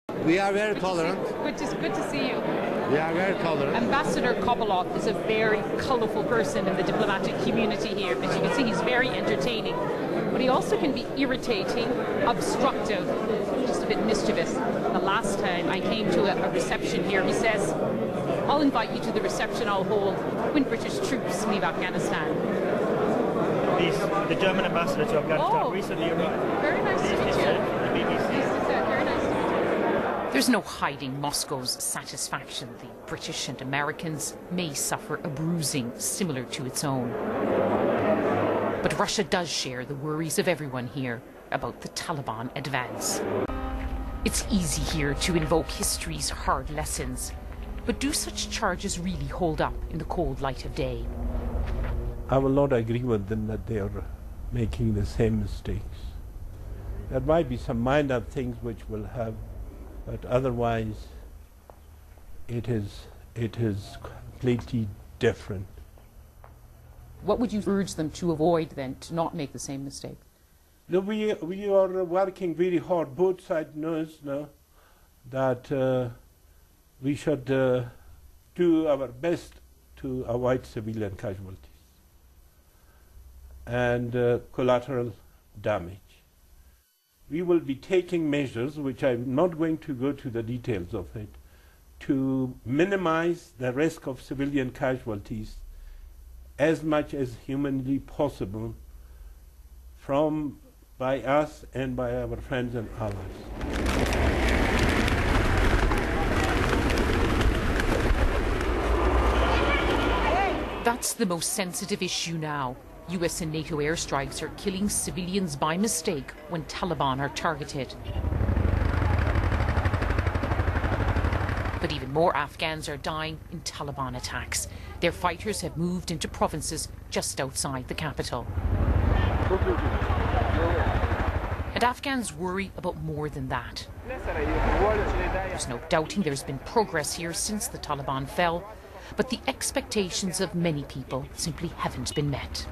We are very tolerant. Good to see you. We are very tolerant. Ambassador Kobalov is a very colourful person in the diplomatic community here. As you can see, he's very entertaining. But he also can be irritating, obstructive, just a bit mischievous. The last time I came to a reception here, he says, "I'll invite you to the reception I'll hold when British troops leave Afghanistan." The German ambassador to Afghanistan recently arrived. Very nice to meet you. The BBC. Very nice to meet you. There's no hiding Moscow's satisfaction. The British and Americans may suffer a bruising similar to its own. But Russia does share the worries of everyone here about the Taliban advance. It's easy here to invoke history's hard lessons. But do such charges really hold up in the cold light of day? I will not agree with them that they are making the same mistakes. There might be some minor things which will have, but otherwise it is completely different. What would you urge them to avoid then, to not make the same mistake? No, we are working very hard. Both sides knows now that we should do our best to avoid civilian casualties and collateral damage. We will be taking measures, which I'm not going to go to the details of it, to minimize the risk of civilian casualties as much as humanly possible by us and by our friends and allies. That's the most sensitive issue now. US and NATO airstrikes are killing civilians by mistake when Taliban are targeted. But even more Afghans are dying in Taliban attacks. Their fighters have moved into provinces just outside the capital. And Afghans worry about more than that. There's no doubting there's been progress here since the Taliban fell, but the expectations of many people simply haven't been met.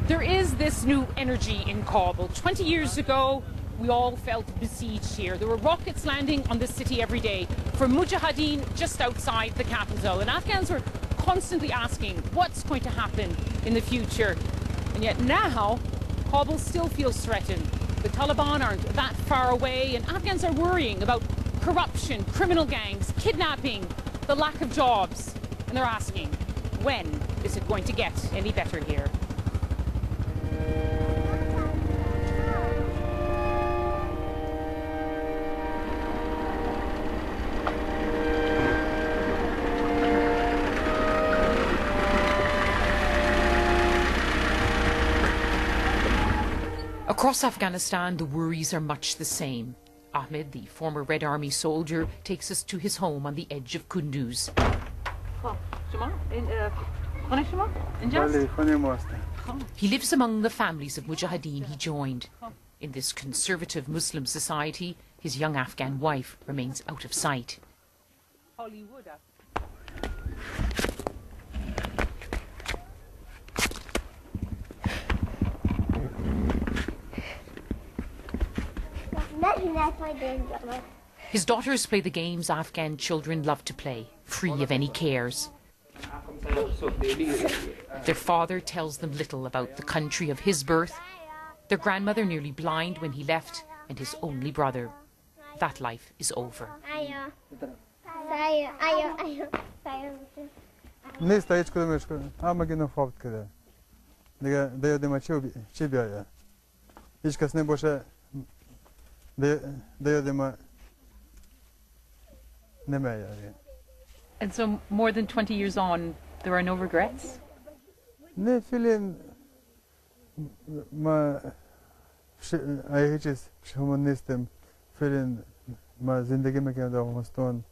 There is this new energy in Kabul. 20 years ago, we all felt besieged here. There were rockets landing on this city every day from Mujahideen just outside the capital. And Afghans were constantly asking what's going to happen in the future. And yet now, Kabul still feels threatened. The Taliban aren't that far away, and Afghans are worrying about corruption, criminal gangs, kidnapping, the lack of jobs. And they're asking, when is it going to get any better here? Across Afghanistan, the worries are much the same. Ahmed, the former Red Army soldier, takes us to his home on the edge of Kunduz. He lives among the families of Mujahideen he joined. In this conservative Muslim society, his young Afghan wife remains out of sight. His daughters play the games Afghan children love to play, free of any cares. Their father tells them little about the country of his birth, their grandmother nearly blind when he left, and his only brother. That life is over. And so more than 20 years on, there are no regrets? Ne film ma aici humanistem film ma zindagi mein kya da Afghanistan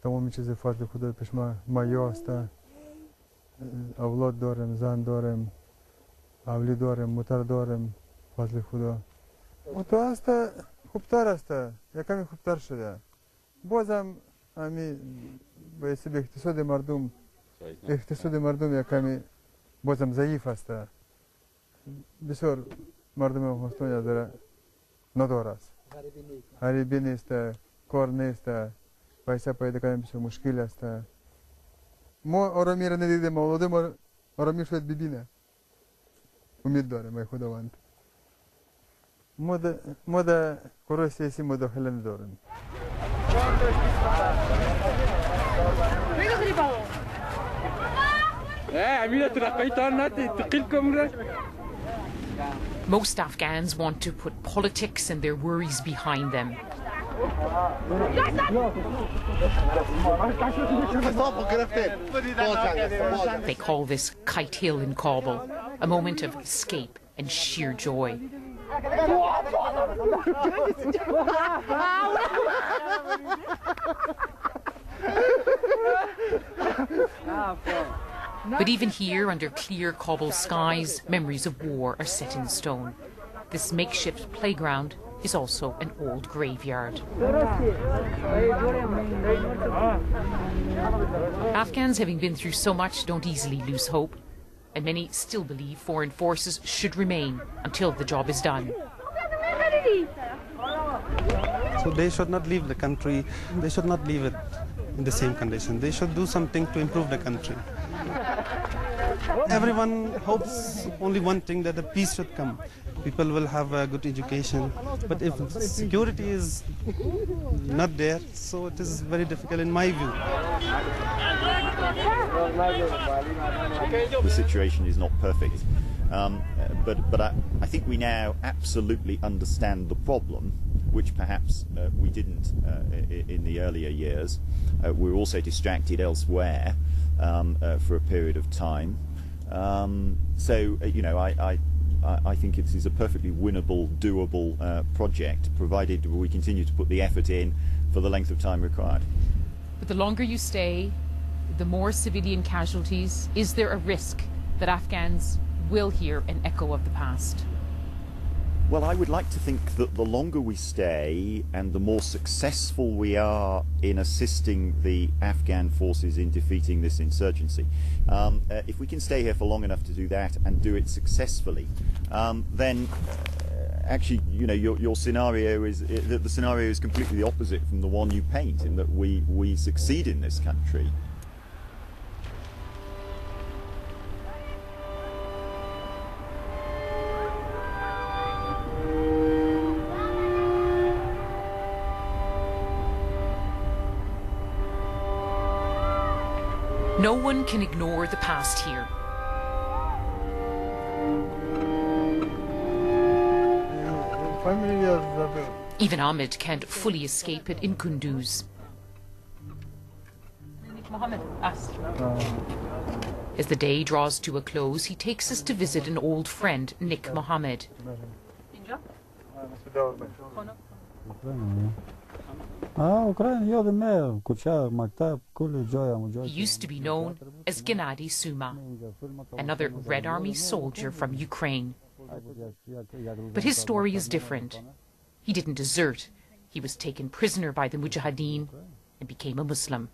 tamam cheeze fazla khuda peshma ma yosta avlad dorem zan dorem avli dorem mutar dorem fazla khuda to asta khubtar asta yakami khubtar shida bozam ami به حساب اقتصاد مردم یکمی بازم ضعیف است. بسیار مردم افغانستان از نداره است. غریبی نیست، کار نیست، پیسه پیدا کردن بسیار مشکل است. ما آرامی را ندیدیم، اولاد ما آرامی شاید ببینه. امید دارم ای خداوند. ما در کار سیاسی مداخله نداریم. Most Afghans want to put politics and their worries behind them. They call this Kite Hill in Kabul, a moment of escape and sheer joy. But even here, under clear Kabul skies, memories of war are set in stone. This makeshift playground is also an old graveyard. Afghans, having been through so much, don't easily lose hope, and many still believe foreign forces should remain until the job is done. So they should not leave the country, they should not leave it in the same condition. They should do something to improve the country. Everyone hopes only one thing, that the peace should come. People will have a good education, but if security is not there, so it is very difficult in my view. The situation is not perfect, but I think we now absolutely understand the problem, which perhaps we didn't in the earlier years. We were also distracted elsewhere for a period of time. So, you know, I think it is a perfectly winnable, doable project, provided we continue to put the effort in for the length of time required. But the longer you stay, the more civilian casualties. Is there a risk that Afghans will hear an echo of the past? Well, I would like to think that the longer we stay and the more successful we are in assisting the Afghan forces in defeating this insurgency, if we can stay here for long enough to do that and do it successfully, then actually, you know, your scenario is the scenario is completely the opposite from the one you paint, in that we succeed in this country. No one can ignore the past here. Even Ahmed can't fully escape it in Kunduz. As the day draws to a close, he takes us to visit an old friend, Nick Mohammed. He used to be known as Gennady Suma, another Red Army soldier from Ukraine. But his story is different. He didn't desert. He was taken prisoner by the Mujahideen and became a Muslim.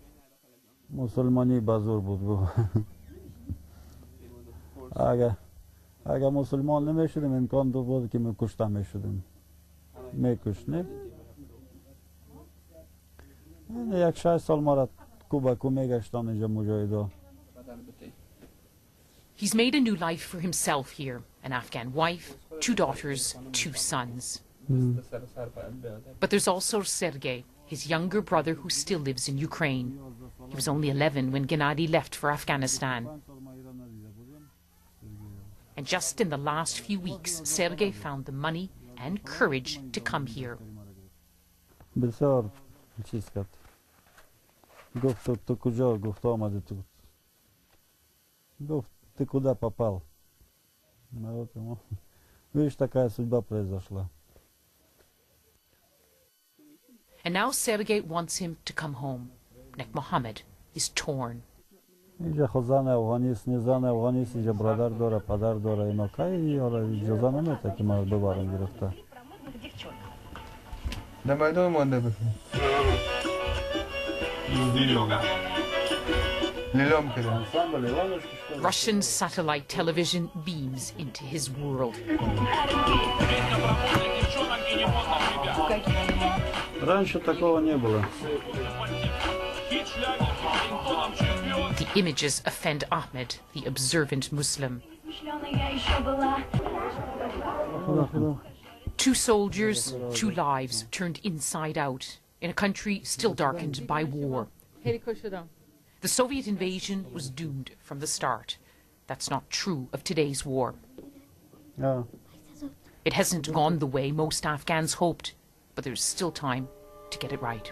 He's made a new life for himself here. An Afghan wife, 2 daughters, 2 sons. But there's also Sergei, his younger brother, who still lives in Ukraine. He was only 11 when Gennady left for Afghanistan. And just in the last few weeks, Sergei found the money and courage to come here. And now Sergei wants him to come home. Nek Mohammed is torn. Russian satellite television beams into his world. Раньше такого не было. The images offend Ahmed, the observant Muslim. 2 soldiers, 2 lives turned inside out in a country still darkened by war. The Soviet invasion was doomed from the start. That's not true of today's war. It hasn't gone the way most Afghans hoped, but there's still time to get it right.